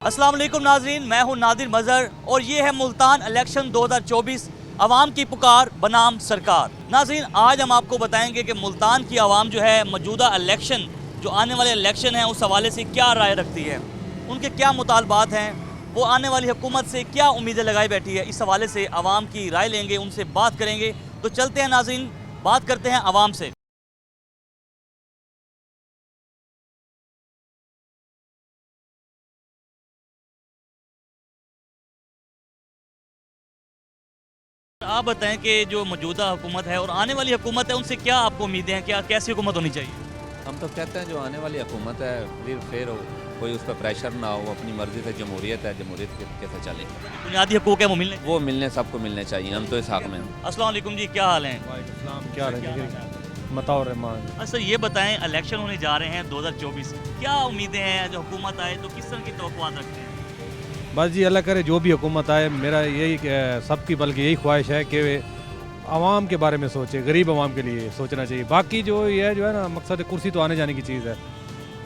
अस्सलाम वालेकुम नाजरीन, मैं हूं नादिर मज़हर और ये है मुल्तान इलेक्शन 2024 आवाम की पुकार बनाम सरकार। नाजरीन, आज हम आपको बताएंगे कि मुल्तान की आवाम जो है मौजूदा इलेक्शन, जो आने वाले इलेक्शन हैं, उस हवाले से क्या राय रखती है, उनके क्या मुतालबात हैं, वो आने वाली हुकूमत से क्या उम्मीदें लगाई बैठी है। इस हवाले से आवाम की राय लेंगे, उनसे बात करेंगे। तो चलते हैं नाजरीन, बात करते हैं आवाम से। आप बताएं कि जो मौजूदा हुकूमत है और आने वाली हुकूमत है, उनसे क्या आपको उम्मीदें हैं, क्या कैसी हुकूमत होनी चाहिए? हम तो कहते हैं जो आने वाली हुकूमत है फिर फेयर हो, कोई उस पर प्रेशर ना हो, अपनी मर्जी से जमहूरियत है, जमहूरियत के कैसे चले, बुनियादी हकूक़ है वो मिलने सबको मिलने चाहिए। हम तो इस हक में हैं। अस्सलाम वालेकुम जी, क्या हाल है? क्या मताओ रहमान। अच्छा, ये बताएं, इलेक्शन होने जा रहे हैं 2024, क्या उम्मीदें हैं? जो हुकूमत आए तो किस तरह की तवक्कुआत रखते हैं? बस जी अल्लाह करे जो भी हुकूमत आए, मेरा यही सबकी बल्कि यही ख्वाहिश है कि आवाम के बारे में सोचे, गरीब आवाम के लिए सोचना चाहिए। बाकी जो ये जो है ना, मकसद कुर्सी तो आने जाने की चीज़ है,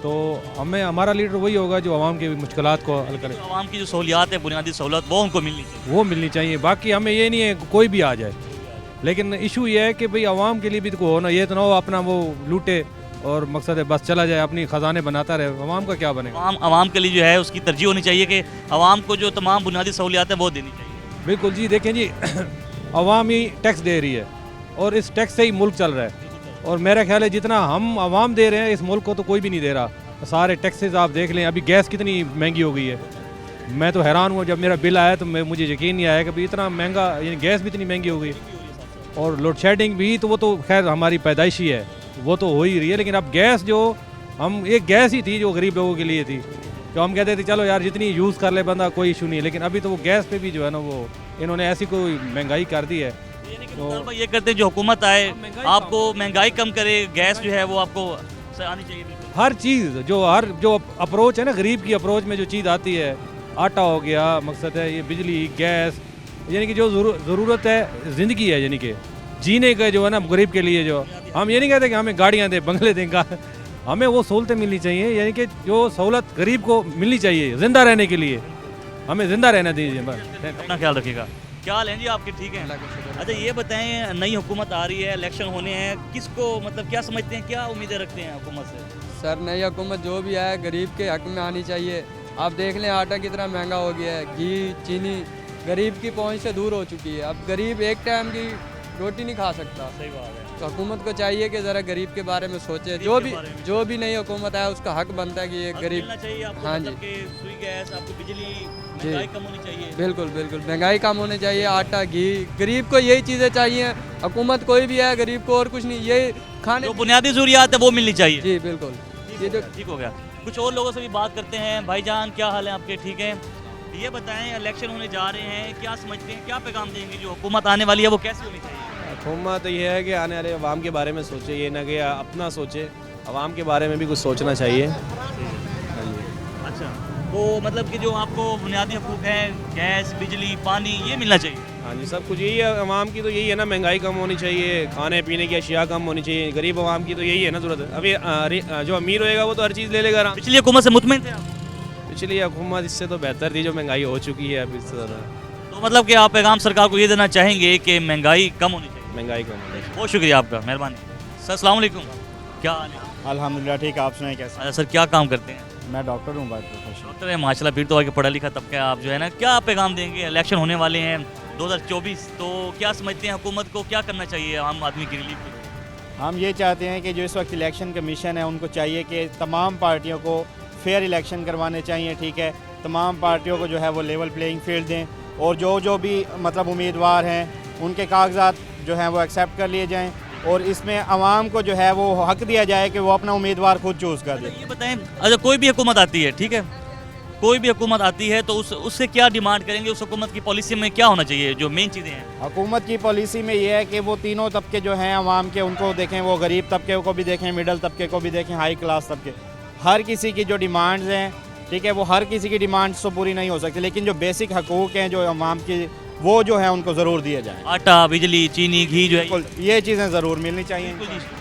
तो हमें हमारा लीडर वही होगा जो आवाम की मुश्किलात को हल करे। आवाम की जो सहूलियात है, बुनियादी सहूलत, वो उनको मिलनी चाहिए। वो मिलनी चाहिए। बाकी हमें ये नहीं है कोई भी आ जाए, लेकिन इशू ये है कि भाई आवाम के लिए भी तो हो ना, ये तो ना हो अपना वो लूटे और मकसद है बस चला जाए, अपनी ख़जाने बनाता रहे। आवाम का क्या बनेगा? आवाम के लिए जो है उसकी तरजीह होनी चाहिए कि आवाम को जो तमाम बुनियादी सहूलियात है वो देनी चाहिए। बिल्कुल जी। देखें जी आवाम ही टैक्स दे रही है और इस टैक्स से ही मुल्क चल रहा है, और मेरा ख्याल है जितना हम आवाम दे रहे हैं इस मुल्क को तो कोई भी नहीं दे रहा। सारे टैक्सेस आप देख लें, अभी गैस कितनी महंगी हो गई है। मैं तो हैरान हुआ जब मेरा बिल आया तो मुझे यकीन नहीं आया कि भाई इतना महंगा, यानी गैस भी इतनी महंगी हो गई। और लोड शेडिंग भी तो वो तो खैर हमारी पैदाइशी है, वो तो हो ही रही है। लेकिन अब गैस जो हम, एक गैस ही थी जो गरीब लोगों के लिए थी, तो हम कहते थे चलो यार जितनी यूज़ कर ले बंदा कोई इशू नहीं है। लेकिन अभी तो वो गैस पे भी जो है ना, वो इन्होंने ऐसी कोई महंगाई कर दी है। तो ये करते हैं जो हुकूमत आए आपको महंगाई कम करे, गैस जो है वो आपको आनी चाहिए। हर चीज़ जो अप्रोच है ना, गरीब की अप्रोच में जो चीज़ आती है, आटा हो गया, मकसद है ये बिजली, गैस, यानी कि जो ज़रूरत है ज़िंदगी है, यानी कि जीने का जो है ना गरीब के लिए, जो हम ये नहीं कहते कि हमें गाड़ियाँ दें, बंगले दें, हमें वो सहूलतें मिलनी चाहिए, यानी कि जो सहूलत गरीब को मिलनी चाहिए ज़िंदा रहने के लिए, हमें ज़िंदा रहना दीजिए। अपना ख्याल रखिएगा। क्या हाल है जी आपके? ठीक है। अच्छा, ये बताएं, नई हुकूमत आ रही है, इलेक्शन होने हैं, किसको मतलब क्या समझते हैं, क्या उम्मीदें रखते हैं हुकूमत से? सर, नई हुकूमत जो भी आए गरीब के हक में आनी चाहिए। आप देख लें आटा कितना महंगा हो गया है, घी, चीनी गरीब की पहुंच से दूर हो चुकी है। अब गरीब एक टाइम की रोटी नहीं खा सकता। सही बात है। तो हुकूमत को चाहिए कि ज़रा गरीब के बारे में सोचे। जो भी नई हुकूमत आए उसका हक बनता है कि ये गरीब। हाँ जी, सुई गैस, आपको बिजली, महंगाई कम होनी चाहिए। बिल्कुल बिल्कुल, महंगाई कम होनी चाहिए, आटा, घी, गरीब को यही चीज़ें चाहिए। हुकूमत कोई भी है, गरीब को और कुछ नहीं, ये खाने जो बुनियादी ज़रूरियात है वो मिलनी चाहिए। जी बिल्कुल। ये जो ठीक हो गया। कुछ और लोगों से भी बात करते हैं। भाईजान, क्या हाल है आपके? ठीक है। ये बताएं, इलेक्शन होने जा रहे हैं, क्या समझते हैं, क्या पैगाम देंगे? जो हुकूमत आने वाली है वो कैसी होनी चाहिए? हुकूमत तो ये है कि आने वाले अवाम के बारे में सोचे, ये ना कि अपना सोचे, अवाम के बारे में भी कुछ सोचना चाहिए। अच्छा, तो मतलब कि जो आपको बुनियादी हकूक़ हैं, गैस, बिजली, पानी, ये मिलना चाहिए। हाँ जी, सब कुछ यही है। अवाम की तो यही है ना, महंगाई कम होनी चाहिए, खाने पीने की अशिया कम होनी चाहिए। गरीब अवाम की तो यही है ना ज़रूरत। अभी जो अमीर होएगा वो तो हर चीज़ ले लेगा। पिछली हुकूमत से मुतमईन थे आप? पिछली हुकूमत इससे तो बेहतर थी, जो महंगाई हो चुकी है अभी इससे ज़्यादा। तो मतलब कि आप पैगाम सरकार को ये देना चाहेंगे कि महंगाई कम होनी चाहिए? महंगाई कम होनी चाहिए। बहुत शुक्रिया आपका, मेहरबानी सर। अस्सलाम वालेकुम, क्या हाल है? अल्हम्दुलिल्लाह ठीक, आप सुनाए कैसे? अच्छा सर, क्या काम करते हैं? मैं डॉक्टर हूँ बाय प्रोफेशन। डॉक्टर है, माशाल्लाह, फिर तो आगे पढ़ा लिखा तबका आप जो है ना, क्या पैगाम देंगे? इलेक्शन होने वाले हैं 2024, तो क्या समझते हैं हुकूमत को क्या करना चाहिए आम आदमी के रिलीफ के लिए? हम ये चाहते हैं कि जो इस वक्त इलेक्शन कमीशन है उनको चाहिए कि तमाम पार्टियों को फेयर इलेक्शन करवाने चाहिए। ठीक है, तमाम पार्टियों को जो है वो लेवल प्लेइंग फील्ड दें, और जो भी मतलब उम्मीदवार हैं उनके कागजात जो हैं वो एक्सेप्ट कर लिए जाएँ, और इसमें आवाम को जो है वो हक दिया जाए कि वो अपना उम्मीदवार खुद चूज़ कर दे। ये बताएं, अच्छा कोई भी हुकूमत आती है, ठीक है, कोई भी हुकूमत आती है तो उससे क्या डिमांड करेंगे? उस हुकूमत की पॉलिसी में क्या होना चाहिए, जो मेन चीज़ें हैं? हुकूमत की पॉलिसी में ये है कि वो तीनों तबके जो हैं आवाम के, उनको देखें, वो गरीब तबके को भी देखें, मिडल तबके को भी देखें, हाई क्लास तबके, हर किसी की जो डिमांड्स हैं, ठीक है, वो हर किसी की डिमांड्स तो पूरी नहीं हो सकती, लेकिन जो बेसिक हकूक़ हैं जो आवाम की, वो जो है उनको ज़रूर दिए जाएँ। आटा, बिजली, चीनी, घी जो है, ये चीज़ें ज़रूर मिलनी चाहिए।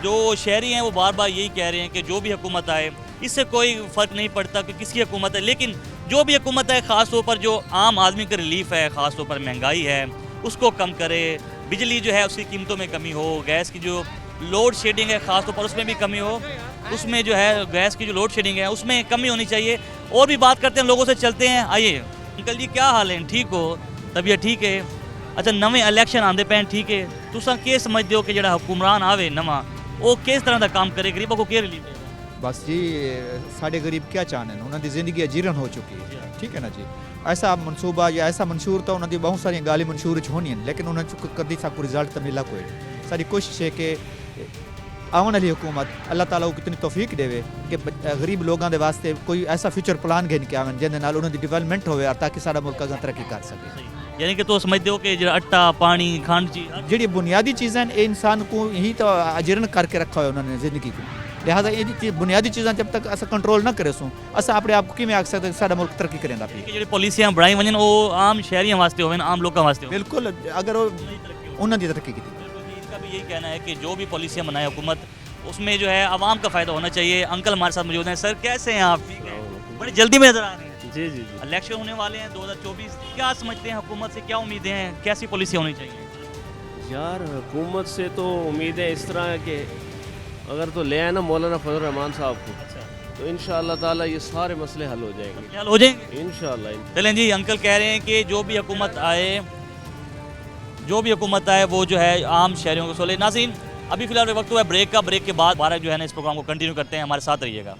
जो शहरी हैं वो बार बार यही कह रहे हैं कि जो भी हुकूमत आए इससे कोई फ़र्क नहीं पड़ता कि किसकी हुकूमत है, लेकिन जो भी हुकूमत है ख़ास तौर पर जो आम आदमी का रिलीफ है, ख़ास तौर पर महंगाई है उसको कम करे, बिजली जो है उसकी कीमतों में कमी हो, गैस की जो लोड शेडिंग है ख़ास तौर पर उसमें भी कमी हो, उसमें जो है गैस की जो लोड शेडिंग है उसमें कमी होनी चाहिए। और भी बात करते हैं, लोगों से चलते हैं। आइए अंकल जी, क्या हाल है? ठीक हो? तबीयत ठीक है? अच्छा, नवे इलैक्शन आंदे पैन, ठीक है, तुसा के समझते हो कि जो हुक्मरान आवे नवा वो किस तरह का काम करे, गरीबों को क्या रिलीफ देगा? बस जी साढ़े गरीब क्या चाहते हैं, उन्होंने जिंदगी अजीरन हो चुकी है, ठीक है ना जी। ऐसा मनसूबा या ऐसा मंशूर तो उन्होंने बहुत सारी गाली मंशूर होनी है, लेकिन उन्होंने कभी सा कोई रिजल्ट तो मिला कोई नहीं। सारी कोशिश है कि आने वाली हुकूमत अल्लाह ताला को कितनी तौफीक देवे कि गरीब लोगों के वास्ते कोई ऐसा फ्यूचर प्लान घेन के आवन जिंदे नाल उन्होंने डिवेलपमेंट होवे और ताकि सारा मुल्क अगर तरक्की कर सके। यानी कि तो समझते हो कि जो आटा पानी खंड जी जी बुनियादी चीज़ें ये इंसान को ही तो अजीरन करके रखा है उन्होंने ज़िंदगी को, लिहाजा ये बुनियादी चीज़ें जब तक अस कंट्रोल ना करे सूँ अस अपने आप को किमें आख सकते सारा मुल्क तरक्की करेंदा पे। कि पॉलिसियां बढ़ाई वजन वो आम शहरियों वास्ते हो, आम लोगों वास्ते हो। बिल्कुल, अगर वो उन्होंने तरक्की की इनका भी यही कहना है कि जो भी पॉलिसियां बनाए हुकूमत उसमें जो है आवाम का फ़ायदा होना चाहिए। अंकल हमारे साथ मौजूद हैं। सर कैसे हैं आप? ठीक है, बड़ी जल्दी में नजर आ रहे हैं। जी जी जी। इलेक्शन होने वाले हैं 2024, क्या समझते हैं हुकूमत से क्या उम्मीदें हैं, कैसी पॉलिसी होनी चाहिए? यार हुकूमत से तो उम्मीदें इस तरह के अगर तो ले आए ना मौलाना फजल रहमान साहब को, तो इंशाअल्लाह ताला ये सारे मसले हल हो जाएंगे, हल हो जाएंगे इंशाअल्लाह। चलें जी, अंकल कह रहे हैं कि जो भी हुकूमत आए वो जो है आम शहरियों को सोले। नाज़रीन, अभी फिलहाल वक्त हुआ है ब्रेक का, ब्रेक के बाद 12 जो है ना इस प्रोग्राम को कंटिन्यू करते हैं, हमारे साथ रहिएगा।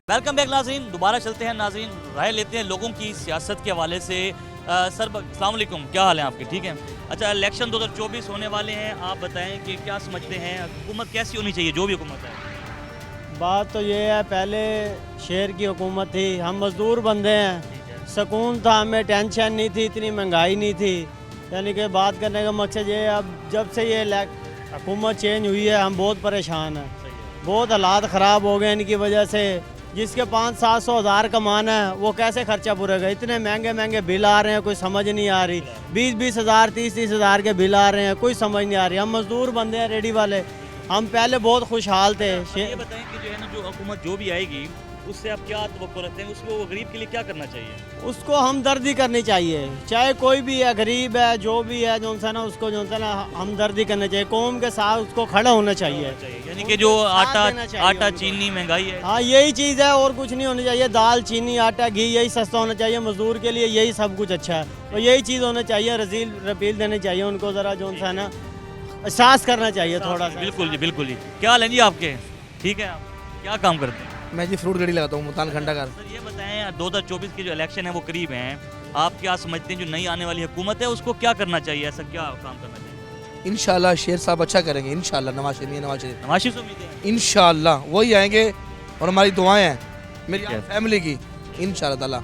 वेलकम बैक नाज़रीन, दोबारा चलते हैं नाज़रीन, राय लेते हैं लोगों की सियासत के हवाले से। सर अस्सलाम वालेकुम, क्या हाल है आपके? ठीक है। अच्छा, इलेक्शन 2024 होने वाले हैं, आप बताएं कि क्या समझते हैं हुकूमत कैसी होनी चाहिए, जो भी हुकूमत है? बात तो ये है, पहले शेर की हुकूमत थी, हम मज़दूर बंदे हैं, सुकून था, हमें टेंशन नहीं थी, इतनी महंगाई नहीं थी। यानी कि बात करने का मकसद ये है, अब जब से ये हुकूमत चेंज हुई है हम बहुत परेशान हैं, बहुत हालात ख़राब हो गए इनकी वजह से। जिसके 500-700 हज़ार कमाना है वो कैसे खर्चा पूरेगा? इतने महंगे महंगे बिल आ रहे हैं, कोई समझ नहीं आ रही। 20-20 हज़ार 30-30 हज़ार के बिल आ रहे हैं, कोई समझ नहीं आ रही। हम मज़दूर बंदे हैं, रेडी वाले, हम पहले बहुत खुशहाल थे। ये बताएं कि जो है ना जो हुकूमत जो भी आएगी उससे आप क्या तवक्को रखते हैं, उसको गरीब के लिए क्या करना चाहिए? उसको हमदर्दी करनी चाहिए, चाहे कोई भी है, गरीब है, जो भी है, जो सा ना उसको जो सा ना हमदर्दी करनी चाहिए, कौम के साथ उसको खड़ा होना चाहिए। यानी कि जो साथ देना चाहिए आटा उनको। चीनी महंगाई है, हाँ यही चीज़ है, और कुछ नहीं होनी चाहिए। दाल चीनी आटा घी यही सस्ता होना चाहिए, मजदूर के लिए यही सब कुछ अच्छा है, और यही चीज़ होना चाहिए। रजील रपील देनी चाहिए उनको, ज़रा जो सा ना एहसास करना चाहिए थोड़ा सा। बिल्कुल जी, बिल्कुल जी। क्या हाल है जी आपके? ठीक है, आप क्या काम करते हैं? मैं जी फ्रूट गाड़ी लगाता हूँ मुल्तान खंडा का। सर ये बताएं 2024 के जो इलेक्शन है वो करीब हैं, आप क्या समझते हैं जो नई आने वाली हुकूमत है उसको क्या करना चाहिए, ऐसा क्या काम करना चाहिए? इंशाल्लाह शेर साहब अच्छा करेंगे, इंशाल्लाह नवाज शरीफ नवाशी से उम्मीद है? इंशाल्लाह वही आएंगे, और हमारी दुआएं हैं मेरी फैमिली की, इंशाल्लाह ताला।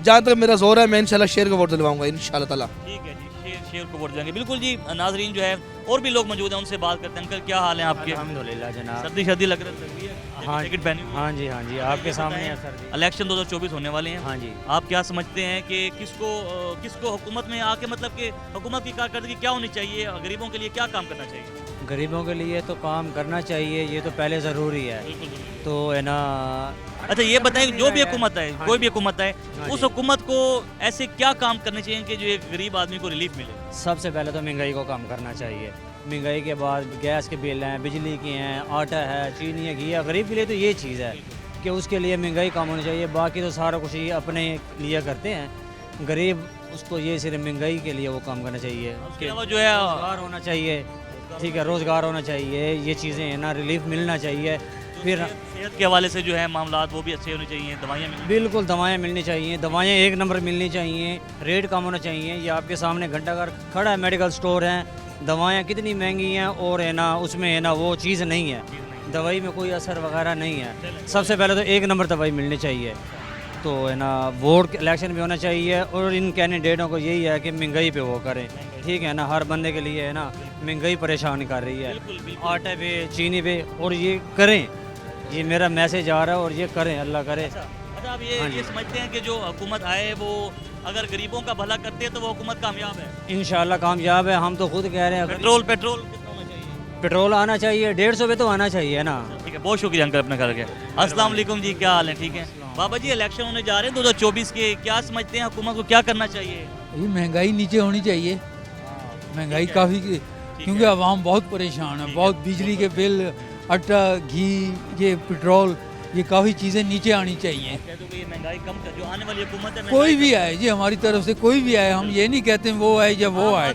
जहाँ तक मेरा जोर है मैं इंशाल्लाह शेर को वोट दिलवाऊंगा, इंशाल्लाह ताला। ठीक है जी, शेर को वोट देंगे। बिल्कुल जी नाजरीन, जो है और भी लोग मौजूद हैं, उनसे बात करते हैं। अंकल क्या हाल है आपके? अल्हम्दुलिल्लाह जनाब। सर्दी शर्दी लग रही है? हाँ टिकट पहनी हुई है? हाँ जी, हाँ जी, आपके सामने है सर जी। इलेक्शन 2024 होने वाले हैं, हाँ जी। आप क्या समझते हैं कि किसको हुकूमत में आके मतलब कि हुकूमत की कारकर्दगी क्या होनी चाहिए, गरीबों के लिए क्या काम करना चाहिए? गरीबों के लिए तो काम करना चाहिए, ये तो पहले ज़रूरी है, तो है ना। अच्छा ये बताएं, जो भी हुकूमत है, कोई भी हुकूमत है, हाँ उस जी। हुकूमत को ऐसे क्या काम करने चाहिए कि जो एक गरीब आदमी को रिलीफ मिले? सबसे पहले तो महंगाई को कम करना चाहिए, महंगाई के बाद गैस के बिल हैं, बिजली के हैं, आटा है, चीनी है, घी है। गरीब के लिए तो ये चीज़ है कि उसके लिए महंगाई कम होनी चाहिए, बाकी तो सारा कुछ ये अपने लिए करते हैं। गरीब उसको ये सिर्फ महंगाई के लिए वो काम करना चाहिए। उसके अलावा जो है रोज़गार होना चाहिए, ठीक है, रोज़गार होना चाहिए, ये चीज़ें हैं ना, रिलीफ मिलना चाहिए। फिर सेहत के हवाले से जो है मामलात वो भी अच्छे होने चाहिए, दवाइयाँ मिलनी बिल्कुल दवाएं मिलनी चाहिए, दवाएं एक नंबर मिलनी चाहिए, रेट कम होना चाहिए। ये आपके सामने घंटाघर खड़ा है, मेडिकल स्टोर हैं, दवाएं कितनी महंगी हैं, और है ना उसमें है ना वो चीज़ नहीं है, दवाई में कोई असर वगैरह नहीं है। सबसे पहले तो एक नंबर दवाई मिलनी चाहिए। तो है ना वोट इलेक्शन भी होना चाहिए, और इन कैंडिडेटों को यही है कि महंगाई पे वो करें, ठीक है ना। हर बंदे के लिए है ना महंगाई परेशान कर रही है, आटे पे चीनी पे, और ये करें, ये मेरा मैसेज आ रहा है, और ये करें, अल्लाह करे। अच्छा आप हाँ ये समझते हैं कि जो हुकूमत आए वो अगर गरीबों का भला करते हैं तो वो हुकूमत कामयाब है? इंशाल्लाह कामयाब है, हम तो खुद कह रहे हैं। पेट्रोल कितना होना चाहिए? पेट्रोल आना चाहिए, 150 पे तो आना चाहिए ना। ठीक है, बहुत शुक्रिया अंकल अपने घर के। अस्सलाम वालेकुम जी, क्या हाल है? ठीक है बाबा जी, इलेक्शन होने जा रहे हैं 2024 के, क्या समझते हैं हुकूमत को क्या करना चाहिए? ये महंगाई नीचे होनी चाहिए, महंगाई काफ़ी, क्योंकि आवाम बहुत परेशान है, बहुत बिजली के बिल, आटा, घी, ये पेट्रोल, ये काफ़ी चीज़ें नीचे आनी चाहिए। ये महंगाई कम कर, जो आने वाली हुकूमत है कोई भी आए जी, हमारी तरफ से कोई भी आए, हम ये नहीं कहते वो आए या वो आए।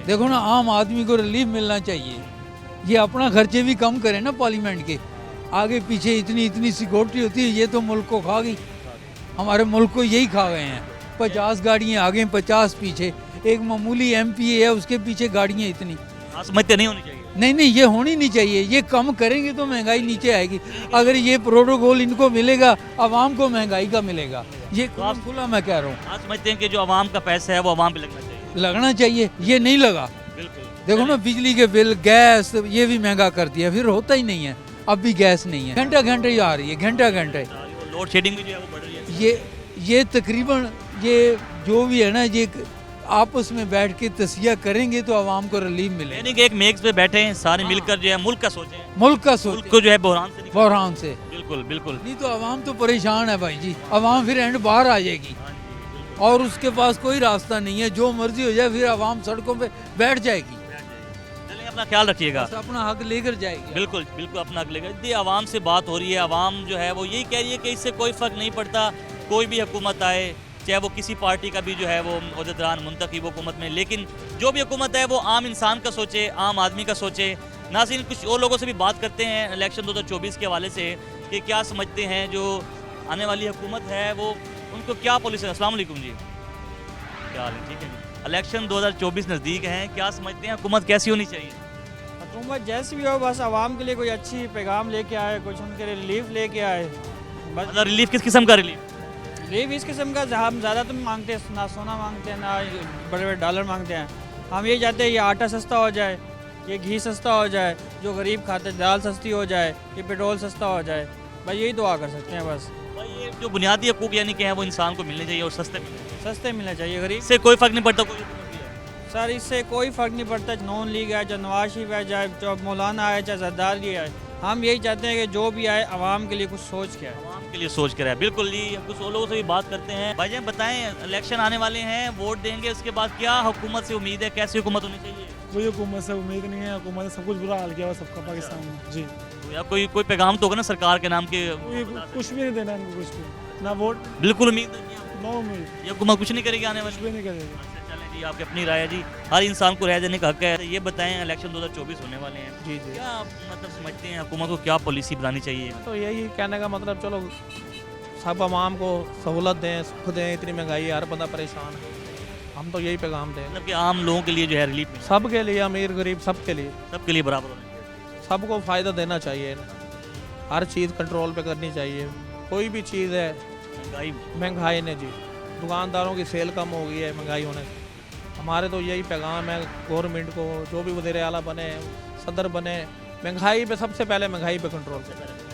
देखो ना, आम आदमी को रिलीफ मिलना चाहिए, ये अपना खर्चे भी कम करें ना पार्लियामेंट के। आगे पीछे इतनी सिक्योरिटी होती है, ये तो मुल्क को खा गई, हमारे मुल्क को यही खा गए हैं। 50 गाड़ियाँ आगे 50 पीछे, एक मामूली MP है उसके पीछे गाड़ियाँ इतनी। समझते नहीं होनी चाहिए। नहीं, ये होनी नहीं चाहिए, ये कम करेंगे तो महंगाई नीचे आएगी। अगर ये प्रोटोकॉल इनको मिलेगा, आवाम को महंगाई का मिलेगा, ये खुला मैं कह रहा हूँ। आप समझते हैं कि जो आवाम का पैसा है वो आवाम पे लगना चाहिए? लगना चाहिए, ये नहीं लगा। बिल्कुल, देखो ना, बिजली के बिल, गैस, ये भी महंगा कर दिया, फिर होता ही नहीं है। अब भी गैस नहीं है, घंटा ही आ रही है, घंटा लोड शेडिंग भी जो है वो बढ़ रही है। ये तकरीबन ये जो भी है ना, ये आपस में बैठ के तसिया करेंगे तो आवाम को रिलीफ मिलेगा। यानी कि एक मेज पे बैठे हैं सारे मिलकर जो है मुल्क का सोचें, मुल्क को जो है बहरान से बिल्कुल बिल्कुल। नहीं तो आवाम तो परेशान है भाई जी, आवाम फिर एंड बाहर आ जाएगी और उसके पास कोई रास्ता नहीं है, जो मर्जी हो जाए, फिर आवाम सड़कों पे बैठ जाएगी। अपना ख्याल रखिएगा, अपना हक लेकर जाएगी। बिल्कुल बिल्कुल अपना हक लेकर। यदि आवाम से बात हो रही है, आवाम जो है वो यही कह रही है कि इससे कोई फ़र्क नहीं पड़ता, कोई भी हुकूमत आए, चाहे वो किसी पार्टी का भी जो है वो ओहदेदार मुंतखब हुकूमत में, लेकिन जो भी हुकूमत है वो आम इंसान का सोचे, आम आदमी का सोचे। नाज़रीन, कुछ और लोगों से भी बात करते हैं इलेक्शन 2024 के हवाले से कि क्या समझते हैं जो आने वाली हुकूमत है वो उनको क्या पॉलिसी है। अस्सलाम वालेकुम जी, क्या हाल है? ठीक है जी, इलेक्शन 2024 नज़दीक हैं, क्या समझते हैं हुकूमत कैसी होनी चाहिए? हुकूमत जैसी भी हो, बस आवाम के लिए कोई अच्छी पैगाम लेके आए, कुछ उनके लिए रिलीफ लेके आए। बस मतलब रिलीफ किस किस्म का रिलीफ? रिलीफ इस किस्म का, हम ज़्यादा तो मांगते हैं ना, सोना मांगते हैं ना बड़े बड़े डॉलर मांगते हैं। हम ये चाहते हैं ये आटा सस्ता हो जाए, ये घी सस्ता हो जाए, जो गरीब खाते दाल सस्ती हो जाए, ये पेट्रोल सस्ता हो जाए, बस यही दुआ कर सकते हैं। बस ये जो बुनियादी हकूक यानी कि है वो इंसान को मिलने चाहिए और सस्ते मिलना चाहिए। गरीब से कोई फ़र्क नहीं पड़ता, कोई सर इससे कोई फ़र्क नहीं पड़ता, नॉन लीग है, चाहे नवाज शरीफ है, चाहे मौलाना है, चाहे जरदारी है। हम यही चाहते हैं कि जो भी आए आवाम के लिए कुछ सोच के आए, आवाम के लिए सोच कर आए। बिल्कुल जी, हम कुछ और लोगों से भी बात करते हैं। भाईजान बताएं, इलेक्शन आने वाले हैं, वोट देंगे, उसके बाद क्या हुकूमत से उम्मीद है, कैसी हुकूमत होनी चाहिए? कोई हुकूमत से उम्मीद नहीं है, हुकूमत ने सब कुछ बुरा हाल किया हुआ सबका पाकिस्तान में जी। तो या कोई पैगाम तो होगा ना सरकार के नाम के? कुछ भी नहीं देना इनको, कुछ भी ना, वोट बिल्कुल उम्मीद नहीं है, नो उम्मीद, ये हुकूमत कुछ नहीं करेगी आने वाली? कुछ भी नहीं करेगी। चलें जी, आपकी अपनी राय है जी, हर इंसान को राय देने का हक है। ये बताएं, इलेक्शन 2024 होने वाले हैं जी, क्या मतलब समझते हैं हुकूमत को क्या पॉलिसी बनानी चाहिए? तो यही कहने का मतलब, चलो सब आवाम को सहूलत दें, सुख दें, इतनी महंगाई है, हर बंदा परेशान है, हम तो यही पैगाम दें। मतलब कि आम लोगों के लिए जो है रिलीफ, सब के लिए, अमीर गरीब सबके लिए बराबर होना चाहिए, सबको फ़ायदा देना चाहिए, हर चीज़ कंट्रोल पे करनी चाहिए। कोई भी चीज़ है, महंगाई ने जी, दुकानदारों की सेल कम हो गई है महंगाई होने से। हमारे तो यही पैगाम है गवर्नमेंट को, जो भी वज़ीर आला बने, सदर बने, महंगाई पे सबसे पहले महंगाई पे कंट्रोल करें।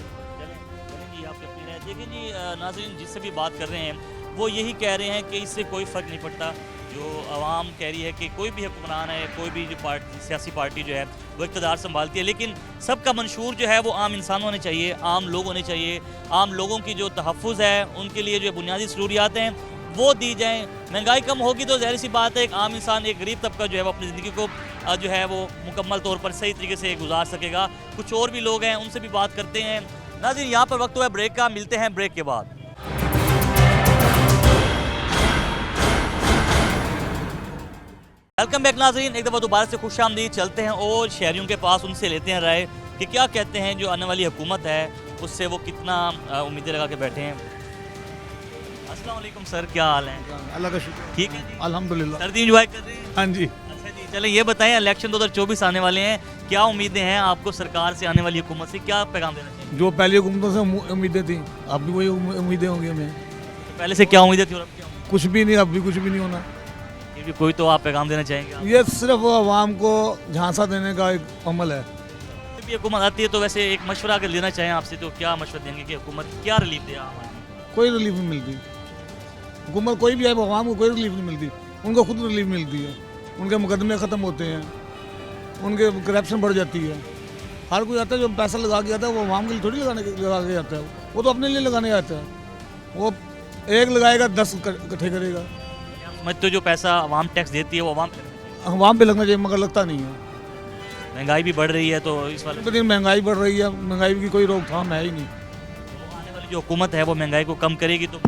देखिए जी नाज़रीन, जिससे भी बात कर रहे हैं वो यही कह रहे हैं कि इससे कोई फ़र्क नहीं पड़ता। जो आवाम कह रही है कि कोई भी हुक्मरान है, कोई भी जो सियासी पार्टी जो है वो इक़्तिदार संभालती है, लेकिन सबका मंशूर जो है वो आम इंसान होने चाहिए, आम लोग होने चाहिए। आम लोगों की जो तहफ़्फ़ुज़ है, उनके लिए जो बुनियादी ज़रूरियात हैं वो दी जाएँ। महंगाई कम होगी तो ज़ाहिर सी बात है एक आम इंसान, एक गरीब तबका जो है वो अपनी ज़िंदगी को जो है वो मुकम्मल तौर पर सही तरीके से गुजार सकेगा। कुछ और भी लोग हैं, उनसे भी बात करते हैं। नाज़रीन, यहाँ पर वक्त हुआ है ब्रेक का, मिलते हैं ब्रेक के बाद। वेलकम बैक नाज़रीन, एक दफ़ा दोबारा से खुशामदीद। चलते हैं और शहरियों के पास, उनसे लेते हैं राय कि क्या कहते हैं जो आने वाली हुकूमत है उससे वो कितना उम्मीदें लगा के बैठे हैं। अस्सलाम वालेकुम सर, क्या हाल है? अल्लाह का शुक्र, ठीक है जी, अल्हम्दुलिल्लाह। सर्दी एंजॉय कर रहे हैं? हाँ जी। अच्छा जी, चलें ये बताएं, इलेक्शन 2024 आने वाले हैं, क्या उम्मीदें हैं आपको सरकार से, आने वाली हुकूमत से क्या पैगाम देना चाहिए? जो पहले हुकूमतों से उम्मीदें थी, अब भी वही उम्मीदें होंगी हमें। तो पहले से क्या उम्मीदें थी और अब क्या उम्मीदें? कुछ भी नहीं, अब भी कुछ भी नहीं होना। ये भी कोई तो आप पैगाम देना चाहेंगे? ये सिर्फ आवाम को झांसा देने का एक अमल है। जब भी हुकूमत आती है तो वैसे एक मशवरा अगर लेना चाहें आपसे तो क्या मशवरा देंगे कि हुकूमत क्या रिलीफ दे आम आदमी को? कोई रिलीफ नहीं मिलती, हुकूमत कोई भी है, आवाम को कोई रिलीफ नहीं मिलती, उनको खुद रिलीफ मिलती है, उनके मुकदमे ख़त्म होते हैं, उनके करप्शन बढ़ जाती है। हर कोई आता है जो पैसा लगा के आता है वो आवाम के लिए थोड़ी लगा के आता है, वो तो अपने लिए लगाने आता है। वो एक लगाएगा 10 इकट्ठे करेगा। समझते हो जो पैसा आवाम टैक्स देती है वो आवाम पे लगना चाहिए, मगर लगता नहीं है। महंगाई भी बढ़ रही है तो इस वाले दिन महंगाई बढ़ रही है, महंगाई की कोई रोकथाम है ही नहीं। आने वाली जो हुकूमत है वो महंगाई को कम करेगी तो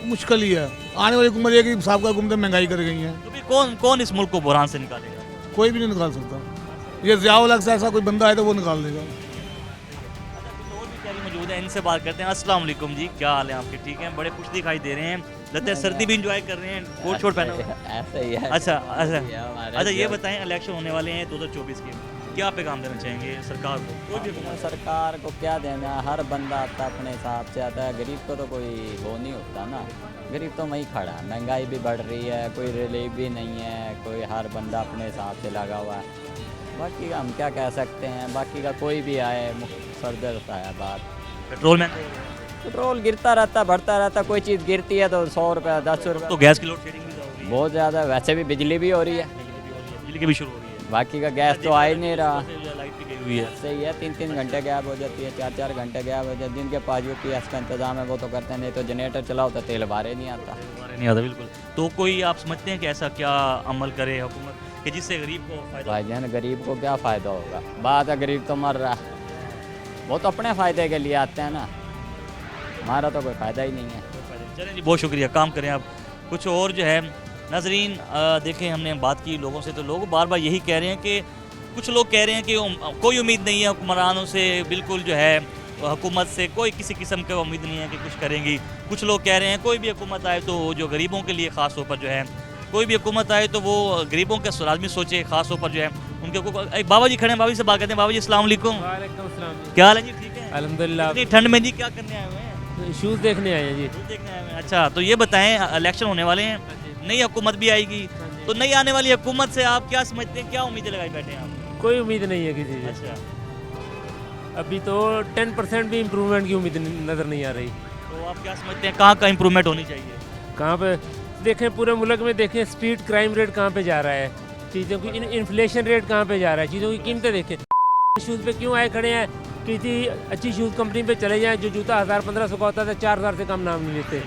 मुश्किल ही है। आने वाली हुकूमत एक साहब का हुकूमत महंगाई कर गई है, तो फिर कौन इस मुल्क को बुरहान से निकालेगा? कोई भी नहीं निकाल सकता। ये ज़ियाउल हक से ऐसा कोई बंदा है तो वो निकाल देगा। मौजूद है, इनसे बात करते हैं। अस्सलाम वालेकुम जी, क्या हाल है आपके? ठीक है, बड़े खुश दिखाई दे रहे हैं, लगता है सर्दी भी इंजॉय कर रहे हैं, कोट शोट पहना हुआ है। ऐसा ही है। अच्छा ये बताएं, इलेक्शन होने वाले हैं 2024 के, क्या पैगाम देना चाहेंगे सरकार को? कोई भी सरकार को क्या देना, हर बंदा आता अपने हिसाब से आता है, गरीब को तो कोई वो नहीं होता ना। गरीब तो वहीं खड़ा है, महंगाई भी बढ़ रही है, कोई रिलीफ भी नहीं है, कोई हर बंदा अपने हिसाब से लगा हुआ है। बाकी का हम क्या कह सकते हैं, बाकी का कोई भी आए सरदर्द है बात। पेट्रोल में पेट्रोल गिरता रहता, बढ़ता रहता, कोई चीज़ गिरती है तो 100 रुपये 10 रुपये। तो गैस की लोड शेडिंग भी हो रही है बहुत ज़्यादा, वैसे भी बिजली भी हो रही है, बिजली की भी शुरू हो रही है। बाकी का गैस तो आ ही नहीं रहा। लाइट भी गई हुई है, सही है, 3-3 घंटे गैप हो जाती है, 4-4 घंटे गैप हो जाती है। जिनके पास UPS का इंतजाम है वो तो करते हैं, नहीं तो जनरेटर चलाओ तो तेल बारे नहीं आता। नहीं आता बिल्कुल। तो कोई आप समझते हैं कि ऐसा क्या अमल करे हुकूमत कि जिससे गरीब को फायदा? भाईजान गरीब को क्या फ़ायदा होगा, बात है गरीब तो मर रहा है, वो तो अपने फ़ायदे के लिए आते हैं ना, हमारा तो कोई फ़ायदा ही नहीं है। चलें जी, बहुत शुक्रिया, काम करें आप। कुछ और जो है नाजरीन, देखें हमने बात की लोगों से, तो लोग बार बार यही कह रहे हैं कि कुछ लोग कह रहे हैं कि कोई उम्मीद नहीं है हुक्मरानों से, बिल्कुल जो है हुकूमत से कोई किसी किस्म की उम्मीद नहीं है कि कुछ करेंगी। कुछ लोग कह रहे हैं कोई भी हुकूमत आए तो जो गरीबों के लिए ख़ास तौर पर जो है, कोई भी हुकूमत आए तो वो गरीबों के लाजमी सोचे, ख़ास तौर पर जो है उनके। बाबा जी खड़े हैं, बाबा जी से बात करते हैं। बाबा जी अस्सलाम वालेकुम। क्या हाल है जी? ठीक है अल्हम्दुलिल्लाह। इतनी ठंड में जी क्या करने आए हुए हैं? शूज़ देखने आए हैं जी। शूज़ देखने आए हुए हैं, अच्छा। तो ये बताएं, इलेक्शन होने वाले हैं, नई हुकूमत भी आएगी, तो नई आने वाली हुकूमत से आप क्या समझते हैं, क्या उम्मीदें लगाई बैठे हैं आप? कोई उम्मीद नहीं है किसी से। अच्छा, अभी तो 10% भी इम्प्रूवमेंट की उम्मीद नज़र नहीं आ रही। तो आप क्या समझते हैं कहाँ का इम्प्रूवमेंट होनी चाहिए? कहाँ पे देखें, पूरे मुल्क में देखें स्ट्रीट क्राइम रेट कहाँ पे जा रहा है, चीज़ों की इन्फ्लेशन रेट कहाँ पे जा रहा है, चीज़ों की कीमतें देखें। शूज़ पे क्यों आए खड़े हैं, किसी अच्छी शूज़ कंपनी पे चले जाएँ, जो जूता 1000-1500 का होता था 4000 से कम नाम नहीं लेते,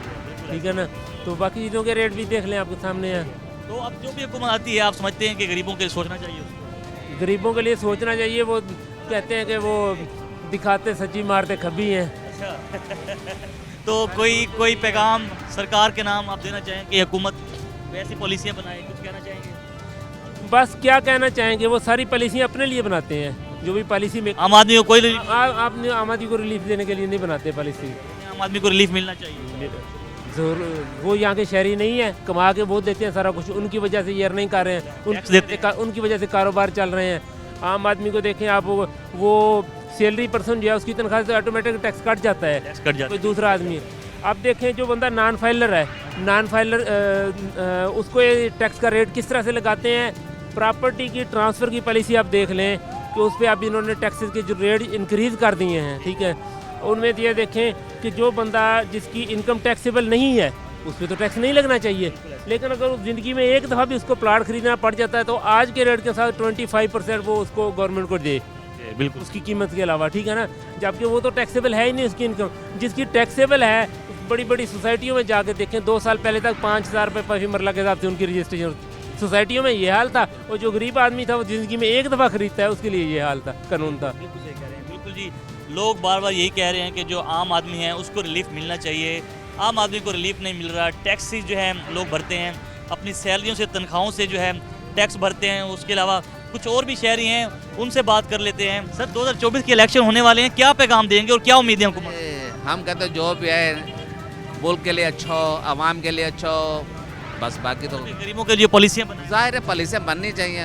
ठीक है ना। तो बाकी चीज़ों के रेट भी देख लें, आपके सामने है। तो अब जो भी हुकूमत आती है, आप समझते हैं कि गरीबों के लिए सोचना चाहिए उसको? गरीबों के लिए सोचना चाहिए। वो कहते हैं कि वो दिखाते सच्ची मारते खब्बी हैं। तो कोई पैगाम सरकार के नाम आप देना चाहें कि हुकूमत वैसी पॉलिसियाँ बनाए, कुछ कहना चाहेंगे? बस क्या कहना चाहेंगे, वो सारी पॉलिसियाँ अपने लिए बनाते हैं, जो भी पॉलिसी में आम आदमी को कोई आपने आम आदमी को रिलीफ देने के लिए नहीं बनाते पॉलिसी। आम आदमी को रिलीफ मिलना चाहिए। वो यहाँ के शहरी नहीं है, कमा के वोट देते हैं सारा कुछ, उनकी वजह से ये अर्निंग कर रहे हैं, उनकी वजह से कारोबार चल रहे हैं। आम आदमी को देखें आप, वो सैलरी पर्सन जो है उसकी तनख्वाह से ऑटोमेटिक टैक्स कट जाता है, कोई दूसरा आदमी। आप देखें जो बंदा नॉन फाइलर है, नॉन फाइलर उसको ये टैक्स का रेट किस तरह से लगाते हैं। प्रॉपर्टी की ट्रांसफ़र की पॉलिसी आप देख लें कि उस पर अब इन्होंने टैक्सेस के जो रेट इंक्रीज़ कर दिए हैं, ठीक है। उनमें तो ये देखें कि जो बंदा जिसकी इनकम टैक्सेबल नहीं है उस पर तो टैक्स नहीं लगना चाहिए, लेकिन अगर ज़िंदगी में एक दफ़ा भी उसको प्लाट खरीदना पड़ जाता है तो आज के रेट के साथ 25% वो उसको गवर्नमेंट को दे, बिल्कुल उसकी कीमत के अलावा, ठीक है ना। जबकि वो तो टैक्सेबल है ही नहीं उसकी इनकम। जिसकी टैक्सेबल है, बड़ी बड़ी सोसाइटियों में जाकर देखें, 2 साल पहले तक 5000 रुपये पर मरला के हिसाब से उनकी रजिस्ट्रेशन सोसाइटियों में ये हाल था। और जो गरीब आदमी था वो ज़िंदगी में एक दफ़ा खरीदता है, उसके लिए ये हाल था, कानून था। बिल्कुल जी, लोग बार बार यही कह रहे हैं कि जो आम आदमी है उसको रिलीफ मिलना चाहिए। आम आदमी को रिलीफ नहीं मिल रहा, टैक्सेस जो है लोग भरते हैं, अपनी सैलरियों से, तनख्वाहों से जो है टैक्स भरते हैं। उसके अलावा कुछ और भी शहरी हैं, उनसे बात कर लेते हैं। सर 2024 के इलेक्शन होने वाले हैं, क्या पैगाम देंगे और क्या उम्मीदें हुकूमत? हम कहते हैं जो भी है मुल्क के लिए अच्छा हो, आवाम के लिए अच्छा हो, बस बाकी तो गरीबों के लिए पॉलिसियाँ बनाएं। जाहिर है पॉलिसियाँ बननी चाहिए,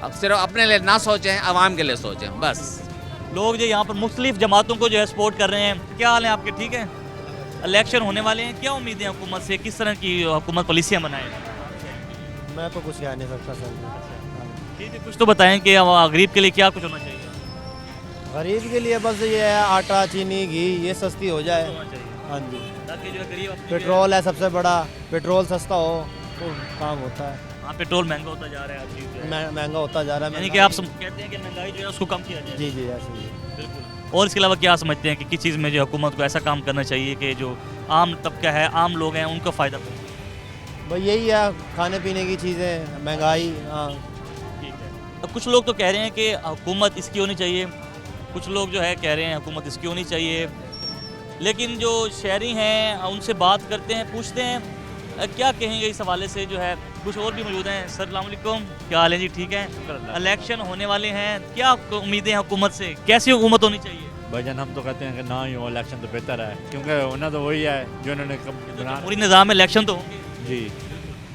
अब सिर्फ अपने लिए ना सोचें, आवाम के लिए सोचें बस। लोग जो यहाँ पर मुख्तलिफ जमातों को जो है सपोर्ट कर रहे हैं। क्या हाल है आपके? ठीक है, इलेक्शन होने वाले हैं, क्या उम्मीदें हैं हुकूमत से, किस तरह की हुकूमत पॉलिसियाँ बनाए? मैं तो कुछ कह नहीं सकता सर। ठीक है, कुछ तो बताएं कि गरीब के लिए क्या कुछ होना चाहिए? गरीब के लिए बस ये है, आटा चीनी घी ये सस्ती हो जाए। हाँ जी, ताकि जो है गरीब पेट्रोल है सबसे बड़ा, पेट्रोल सस्ता हो तो काम होता है। हाँ, पेट्रोल महंगा होता जा रहा है, हर चीज़ जो है। महंगा होता जा रहा है। यानी कि आप कहते हैं कि महंगाई जो है उसको कम किया जाए। जी जी ऐसे ही है। बिल्कुल। और इसके अलावा क्या समझते हैं कि किस चीज़ में जो हुकूमत को ऐसा काम करना चाहिए कि जो आम तबका है, आम लोग हैं, उनको फ़ायदा पहुँचे? भाई यही है, खाने पीने की चीज़ें, महंगाई। हाँ ठीक है। कुछ लोग तो कह रहे हैं कि हुकूमत इसकी होनी चाहिए, कुछ लोग जो है कह रहे हैं हुकूमत इसकी होनी चाहिए, लेकिन जो शहरी हैं उनसे बात करते हैं, पूछते हैं क्या कहेंगे इस हवाले से जो है। कुछ और भी मौजूद हैं। सर अस्सलाम वालेकुम, क्या हाल है जी? ठीक है। इलेक्शन होने वाले हैं, क्या उम्मीदें हैं हुकूमत से, कैसी हुकूमत होनी चाहिए? भाईजान हम तो कहते हैं कि ना ही हो इलेक्शन तो बेहतर है, क्योंकि होना तो वही है जो इन्होंने पूरी निज़ाम में इलेक्शन तो होंगे जी।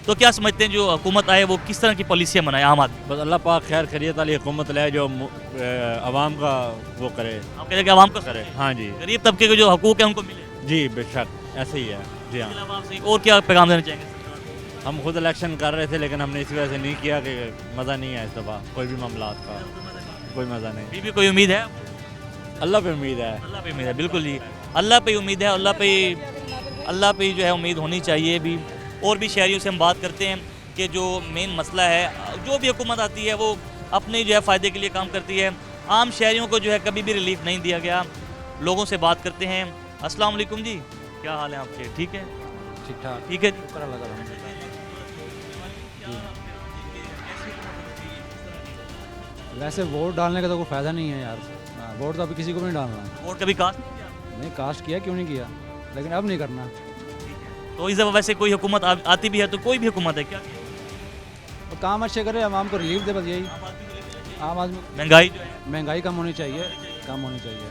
तो क्या समझते हैं जो हुकूमत आए वो किस तरह की पॉलिसियाँ बनाए आम आदमी? बस अल्लाह पाक खैर खैरियत वाली हुकूमत लाए जो आवाम का वो करे। आप कहते हैं कि आवाम को करे? हाँ जी, गरीब तबके के जो हकूक है उनको मिले। जी बेशक ऐसे ही है जी। हाँ, और क्या पैगाम देना चाहेंगे? हम खुद इलेक्शन कर रहे थे लेकिन हमने इस वजह से नहीं किया कि मज़ा नहीं है इस दफ़ा कोई भी मामलात का, कोई मज़ा नहीं। अभी भी कोई उम्मीद है? अल्लाह पे उम्मीद है। अल्लाह पे उम्मीद है, बिल्कुल जी, अल्लाह पे उम्मीद है। अल्लाह पे जो है उम्मीद होनी चाहिए भी। और भी शहरियों से हम बात करते हैं कि जो मेन मसला है, जो भी हुकूमत आती है वो अपने जो है फ़ायदे के लिए काम करती है, आम शहरियों को जो है कभी भी रिलीफ नहीं दिया गया। लोगों से बात करते हैं। अस्सलाम वालेकुम जी, क्या हाल है आपके? ठीक है, ठीक ठाक। ठीक है। वैसे वोट डालने का तो कोई फ़ायदा नहीं है यार, वोट तो अभी किसी को भी नहीं डालना। वोट कभी कास्ट नहीं, कास्ट किया, क्यों नहीं किया, लेकिन अब नहीं करना। तो इस दफ़ा वैसे कोई हुकूमत आती भी है तो कोई भी हुकूमत है क्या? तो काम अच्छे करे, आवाम को रिलीफ दे, बस यही। आम आदमी महंगाई महंगाई कम होनी चाहिए, कम होनी चाहिए,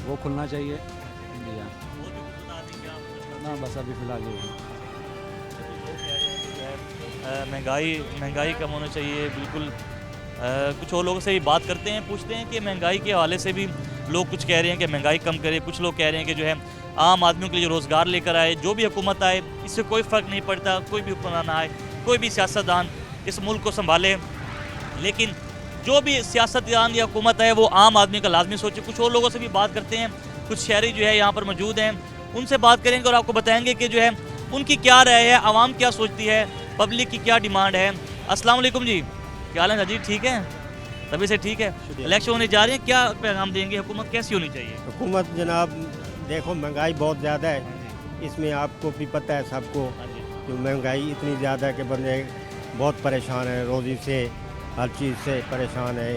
वो खुलना चाहिए। ना बस अभी फ़िलहाल यही। महंगाई कम होना चाहिए, बिल्कुल। कुछ और लोगों से भी बात करते हैं, पूछते हैं कि महंगाई के हवाले से भी लोग कुछ कह रहे हैं कि महंगाई कम करे, कुछ लोग कह रहे हैं कि जो है आम आदमियों के लिए जो रोज़गार लेकर आए, जो भी हुकूमत आए इससे कोई फ़र्क नहीं पड़ता, कोई भी हुक्मरान आए, कोई भी सियासतदान इस मुल्क को संभाले, लेकिन जो भी सियासतदान या हुकूमत है वो आम आदमी का लाजमी सोचे। कुछ और लोगों से भी बात करते हैं, कुछ शहरी जो है यहाँ पर मौजूद हैं, उनसे बात करेंगे और आपको बताएंगे कि जो है उनकी क्या राय है, आवाम क्या सोचती है, पब्लिक की क्या डिमांड है। अस्सलाम वालेकुम जी, क्या हाल है जी? ठीक है, तभी से ठीक है। इलेक्शन होने जा रहे हैं, क्या पैगाम देंगे, हुकूमत कैसी होनी चाहिए? हुकूमत जनाब देखो महंगाई बहुत ज़्यादा है, इसमें आपको भी पता है सबको, जो महंगाई इतनी ज़्यादा है कि बंदे बहुत परेशान है, रोज़ी से हर चीज़ से परेशान है।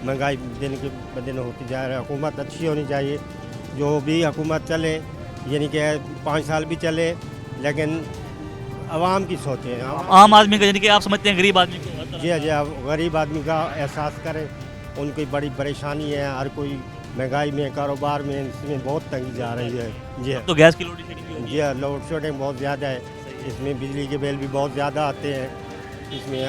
महंगाई दिन के दिन होती जा रही है। हुकूमत अच्छी होनी चाहिए, जो भी हुकूमत चले, यानी कि 5 साल भी चले, लेकिन आवाम की सोचें, आम आदमी का, यानी कि आप समझते हैं गरीब आदमी को? जी जी, गरीब आदमी का एहसास करें, उनकी बड़ी परेशानी है, हर कोई महंगाई में, कारोबार में, इसमें बहुत तंगी जा रही है। जी तो गैस की लोड शेडिंग? जी हाँ, लोड शेडिंग बहुत ज़्यादा है, इसमें बिजली के बिल भी बहुत ज़्यादा आते हैं इसमें।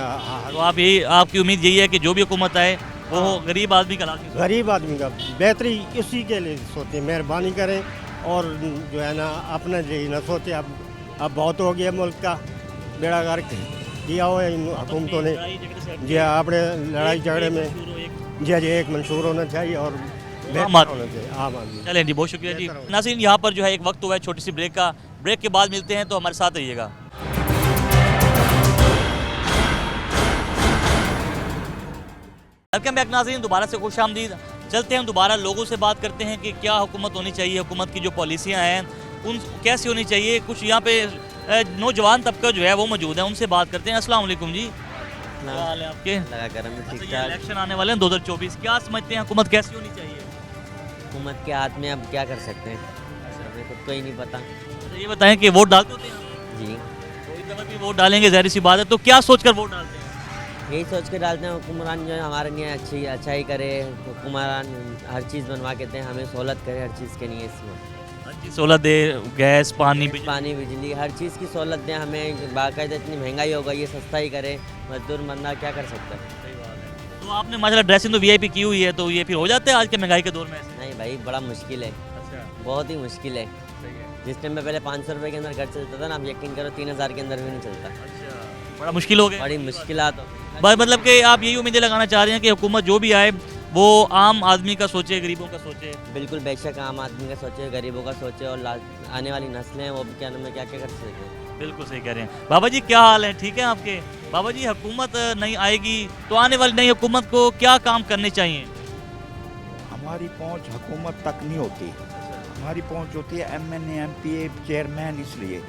तो आप यही, आपकी उम्मीद यही है कि जो भी हुकूमत आए वो गरीब आदमी का लाभ, गरीब आदमी का बेहतरी इसी के लिए सोचें, मेहरबानी करें, और जो है ना अपना यही ना सोचे अब बहुत हो गया, मुल्क का बेड़ा गर्क किया हुआ है इन हुकूमतों ने। जी हाँ, अपने लड़ाई झगड़े में जी एक मंशूर होना चाहिए और आम आदमी। चलें जी, बहुत शुक्रिया जी। नाज़रीन, यहाँ पर जो है एक वक्त हुआ है छोटी सी ब्रेक का, ब्रेक के बाद मिलते हैं, तो हमारे साथ रहिएगा। वेलकम बैक नाज़रीन, दोबारा से खुश आमदीद। चलते हैं दोबारा, लोगों से बात करते हैं कि क्या हुकूमत होनी चाहिए, हुकूमत की जो पॉलिसियाँ हैं उन कैसी होनी चाहिए। कुछ यहाँ पे नौजवान तबका जो है वो मौजूद है, उनसे बात करते हैं। अस्सलाम वालेकुम जी, क्या हाल है आपके? इलेक्शन आने वाले हैं 2024, क्या समझते हैं हुकूमत कैसी होनी चाहिए? हुकूमत के हाथ में अब क्या कर सकते हैं, हमें खुद को ही नहीं पता। ये बताएं कि वोट डालते होते हैं? जी, कोई दफ़ा भी वोट डालेंगे, ज़ाहिर सी बात है, तो क्या सोच कर वोट डालते हैं? यही सोच के डालते हैं हुक्मरान जो है हमारे लिए अच्छा ही करे, हुक्मरान हर चीज़ बनवा के दें, हमें सहूलत करे हर चीज़ के लिए, इसमें हर चीज़ सहूलत दे, गैस पानी बिजली हर चीज़ की सहूलत दें हमें। बाकायदा इतनी महंगाई हो गई है, सस्ता ही करे, मजदूर बंदा क्या कर सकता है। तो आपने माशाल्लाह ड्रेसिंग तो वीआईपी की हुई है, तो ये फिर हो जाता है आज के महंगाई के दौर में? नहीं भाई, बड़ा मुश्किल है। अच्छा, बहुत ही मुश्किल है। जिस टाइम में पहले 500 रुपये के अंदर घर चलता था ना, आप यकीन करो 3000 के अंदर भी नहीं चलता। अच्छा, बड़ा मुश्किल हो गया, बड़ी मुश्किलात। मतलब कि आप यही उम्मीदें लगाना चाह रहे हैं कि हुकूमत जो भी आए वो आम आदमी का सोचे, गरीबों का सोचे? बिल्कुल बेशक, आम आदमी का सोचे, गरीबों का सोचे, और आने वाली नस्लें हैं वो भी क्या नाम है, क्या क्या कर सकें। बिल्कुल सही कह रहे हैं। बाबा जी क्या हाल है, ठीक है आपके? बाबा जी हुकूमत नहीं आएगी तो आने वाली नई हुकूमत को क्या काम करने चाहिए? हमारी पहुंच हुकूमत तक नहीं होती, हमारी पहुंच होती है MNA MPA चेयरमैन। इसलिए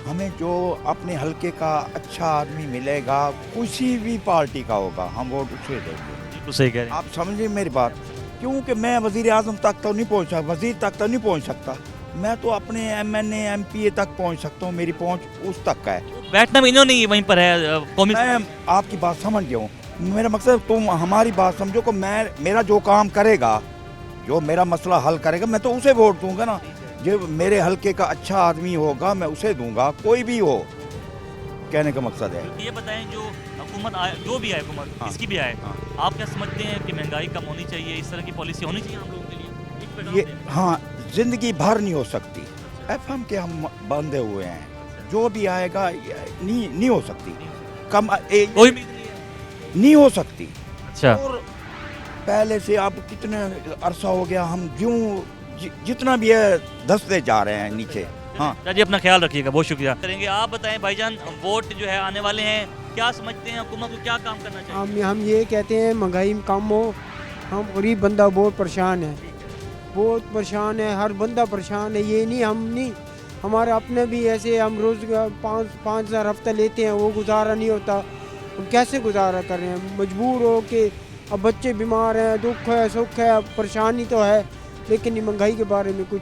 हमें जो अपने हलके का अच्छा आदमी मिलेगा, किसी भी पार्टी का होगा, हम वोट उसे देंगे। बिल्कुल सही कह रहे हैं। आप समझिए मेरी बात, क्योंकि मैं वज़ीर आज़म तक तो नहीं पहुंच सकता, वज़ीर तक तो नहीं पहुंच सकता, मैं तो अपने MNA MPA तक पहुंच सकता हूं, मेरी पहुंच उस तक का है। बैठना भी इन्होंने ही वहीं पर है कौमी। मैं आपकी बात समझ गया हूँ, मेरा मकसद तुम हमारी बात समझो कि मेरा जो काम करेगा, जो मेरा मसला हल करेगा, मैं तो उसे वोट दूंगा ना। जो मेरे हलके का अच्छा आदमी होगा मैं उसे दूंगा, कोई भी हो। कहने का मकसद है। ये बताएं जो हुकूमत आए, जो भी आए हुकूमत, किसकी भी आए, आप क्या समझते हैं कि महंगाई कम होनी चाहिए, इस तरह की पॉलिसी होनी चाहिए हम लोगों के लिए? ये हाँ, जिंदगी भर नहीं हो सकती, FM के हम बंधे हुए हैं, जो भी आएगा नहीं हो सकती, कम कोई भी नहीं हो सकती। अच्छा, और पहले से अब कितने अरसा हो गया, हम यूं जितना भी है धंसते जा रहे हैं नीचे। हाँ जी, अपना ख्याल रखिएगा, बहुत शुक्रिया करेंगे। आप बताएं भाईजान, वोट जो है आने वाले हैं, क्या समझते हैं हुकूमत को क्या काम करना चाहिए? हम ये कहते हैं महंगाई कम हो, हम गरीब बंदा बहुत परेशान है, बहुत परेशान है, हर बंदा परेशान है। ये नहीं हम नहीं, हमारे अपने भी ऐसे, हम रोज़ 5,000 हफ्ता लेते हैं, वो गुजारा नहीं होता, हम कैसे गुजारा कर रहे हैं, मजबूर हो के। अब बच्चे बीमार हैं, दुख है सुख है, परेशानी तो है, लेकिन महंगाई के बारे में कुछ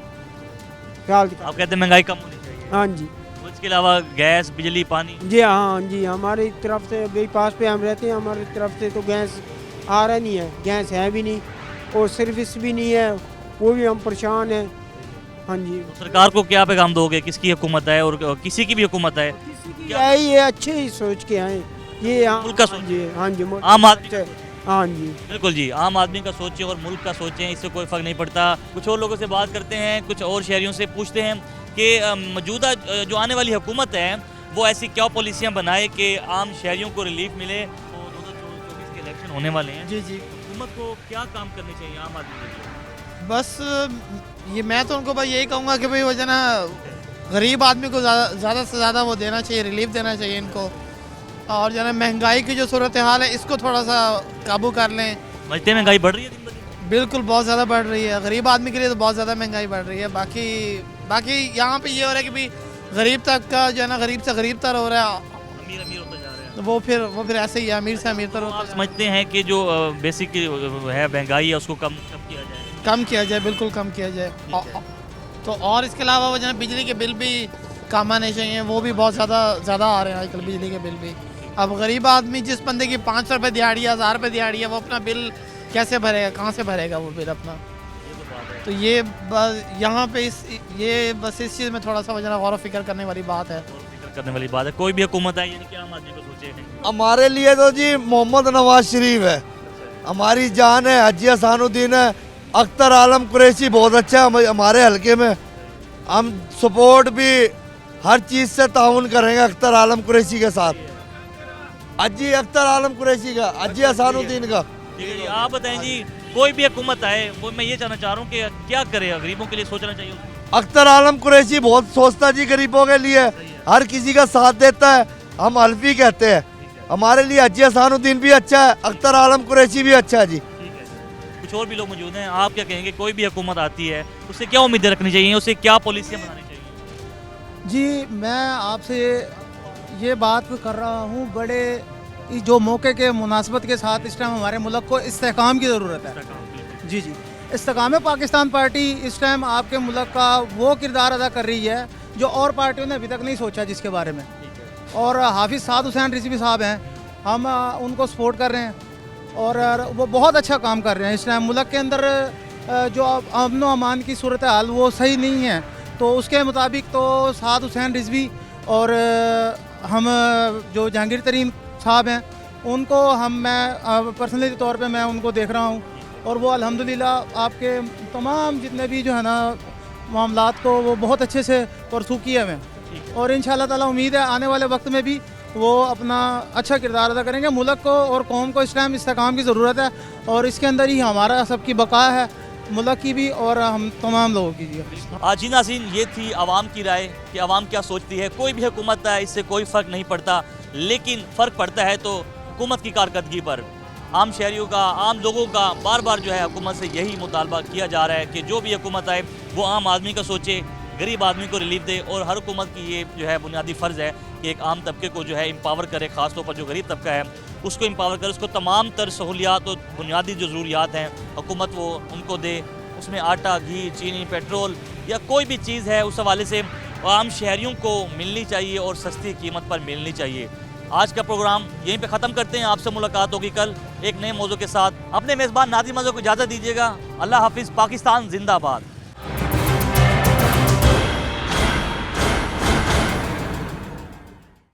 ख्याल। आप कहते हैं महंगाई कम होनी चाहिए? हाँ जी। उसके अलावा गैस, बिजली, पानी? जी हाँ जी, हमारी तरफ से भी पास पे हम रहते हैं, हमारी तरफ से तो गैस आ रहा नहीं है, गैस है भी नहीं, और सर्विस भी नहीं है, वो भी हम परेशान हैं। हाँ जी। तो सरकार को क्या पैगाम दोगे, किसकी हुकूमत है और किसी की भी हुकूमत है, क्या ये अच्छे ही सोच के आए, ये मुल्क का जी। हाँ जी, आम आदमी। हाँ जी, बिल्कुल जी, आम आदमी का सोचें और मुल्क का सोचें, इससे कोई फ़र्क नहीं पड़ता। कुछ और लोगों से बात करते हैं, कुछ और शहरियों से पूछते हैं कि मौजूदा जो आने वाली हुकूमत है वो ऐसी क्या पॉलिसियाँ बनाए कि आम शहरियों को रिलीफ मिले। तो 2024 के इलेक्शन होने वाले हैं। जी जी, हुकूमत को क्या काम करने चाहिए आम आदमी के लिए? बस ये मैं तो उनको भाई यही कहूँगा कि भाई वो जो ना गरीब आदमी को ज़्यादा से ज़्यादा वो देना चाहिए, रिलीफ देना चाहिए इनको, और जो है महंगाई की जो सूरत हाल है इसको थोड़ा सा काबू कर लें। बजते महंगाई बढ़ रही है दिन ब दिन? बिल्कुल बहुत ज़्यादा बढ़ रही है, गरीब आदमी के लिए तो बहुत ज़्यादा महंगाई बढ़ रही है। बाकी यहाँ पे ये हो रहा है कि भाई गरीब तक का जो है ना, गरीब से गरीब तर हो रहा है, अमीर अमीर होता जा रहा है। तो वो फिर ऐसे ही है, अमीर से अमीर तर होता आप समझते हैं कि जो बेसिक है महंगाई है उसको कम किया जाए? बिल्कुल कम किया जाए। तो और इसके अलावा वो जो है बिजली के बिल भी कम आने चाहिए, वो भी बहुत ज़्यादा आ रहे हैं आजकल बिजली के बिल भी। अब गरीब आदमी, जिस बंदे की 500 रुपये दिहाड़ी, 1000 रुपये दिहाड़ी है, वो अपना बिल कैसे भरेगा, कहाँ से भरेगा वो बिल अपना? तो ये यहाँ पे बस इस चीज़ में थोड़ा सा वजह गौर फिक्र करने वाली बात है। कोई भी हुकूमत है, यानी कि आम आदमी को सोचे। हमारे लिए तो जी मोहम्मद नवाज शरीफ है, हमारी जान है, हाजी हसानुद्दीन है, अख्तर आलम कुरैशी बहुत अच्छा है हमारे हलके में, हम सपोर्ट भी हर चीज़ से ताउन करेंगे अख्तर आलम कुरैशी के साथ, हाजी अख्तर आलम कुरैशी का, हाजी हसानुद्दीन का। आप बताएं जी, कोई भी हुकूमत आए, वो मैं ये जानना चाह रहा हूँ कि क्या करे, गरीबों के लिए सोचना चाहिए। अख्तर आलम कुरैशी बहुत सोचता जी गरीबों के लिए, हर किसी का साथ देता है, हम हल्फी कहते हैं, हमारे लिए हाजी हसानुद्दीन भी अच्छा है, अख्तर आलम कुरैशी भी अच्छा है जी। कुछ और भी लोग मौजूद हैं, आप क्या कहेंगे, कोई भी हुकूमत आती है उससे क्या उम्मीदें रखनी चाहिए, उससे क्या पॉलिसियाँ बनानी चाहिए? जी, मैं आपसे ये बात कर रहा हूँ, बड़े जो मौके के मुनासबत के साथ इस टाइम हमारे मुल्क को इस्तेहकाम की ज़रूरत है। जी जी, इस्तेहकाम पाकिस्तान पार्टी इस टाइम आपके मुल्क का वो किरदार अदा कर रही है जो और पार्टियों ने अभी तक नहीं सोचा जिसके बारे में। और हाफिज़ साद हुसैन रिजवी साहब हैं, हम उनको सपोर्ट कर रहे हैं और वो बहुत अच्छा काम कर रहे हैं। इस टाइम मुल्क के अंदर जो अमन व अमान की सूरत हाल वो सही नहीं है, तो उसके मुताबिक तो साद हुसैन रिजवी और हम जो जहांगीर तरीन साहब हैं उनको मैं पर्सनली तौर पे मैं उनको देख रहा हूँ, और वो अल्हम्दुलिल्लाह आपके तमाम जितने भी जो है ना मामलात को वो बहुत अच्छे से परसू किए हुए हैं, और इंशाअल्लाह ताला उम्मीद है आने वाले वक्त में भी वो अपना अच्छा किरदार अदा करेंगे। मुल्क को और कौम को इस टाइम इस्तेहकाम की ज़रूरत है, और इसके अंदर ही हमारा सबकी बका है। मुल्क की भी और हम तमाम लोगों की भी। जी नाज़रीन, ये थी आवाम की राय कि आवाम क्या सोचती है। कोई भी हुकूमत है, इससे कोई फ़र्क नहीं पड़ता, लेकिन फ़र्क पड़ता है तो हुकूमत की कारकर्दगी पर। आम शहरियों का, आम लोगों का बार बार जो है हुकूमत से यही मुतालबा किया जा रहा है कि जो भी हुकूमत आए वो आम आदमी का सोचे, गरीब आदमी को रिलीफ दे। और हर हुकूमत की ये जो है बुनियादी फ़र्ज़ है कि एक आम तबके को जो है एम्पावर करे, ख़ासतौर पर जो गरीब तबका है उसको एम्पावर करे, उसको तमाम तर सहूलियात और बुनियादी जो ज़रूरियात हैं हुकूमत वो उनको दे। उसमें आटा, घी, चीनी, पेट्रोल या कोई भी चीज़ है उस हवाले से आम शहरियों को मिलनी चाहिए और सस्ती कीमत पर मिलनी चाहिए। आज का प्रोग्राम यहीं पे ख़त्म करते हैं। आपसे मुलाकात होगी कल एक नए मौजू के साथ। अपने मेज़बान नादिर मज़हर को इजाज़त दीजिएगा। अल्लाह हाफिज़। पाकिस्तान जिंदाबाद।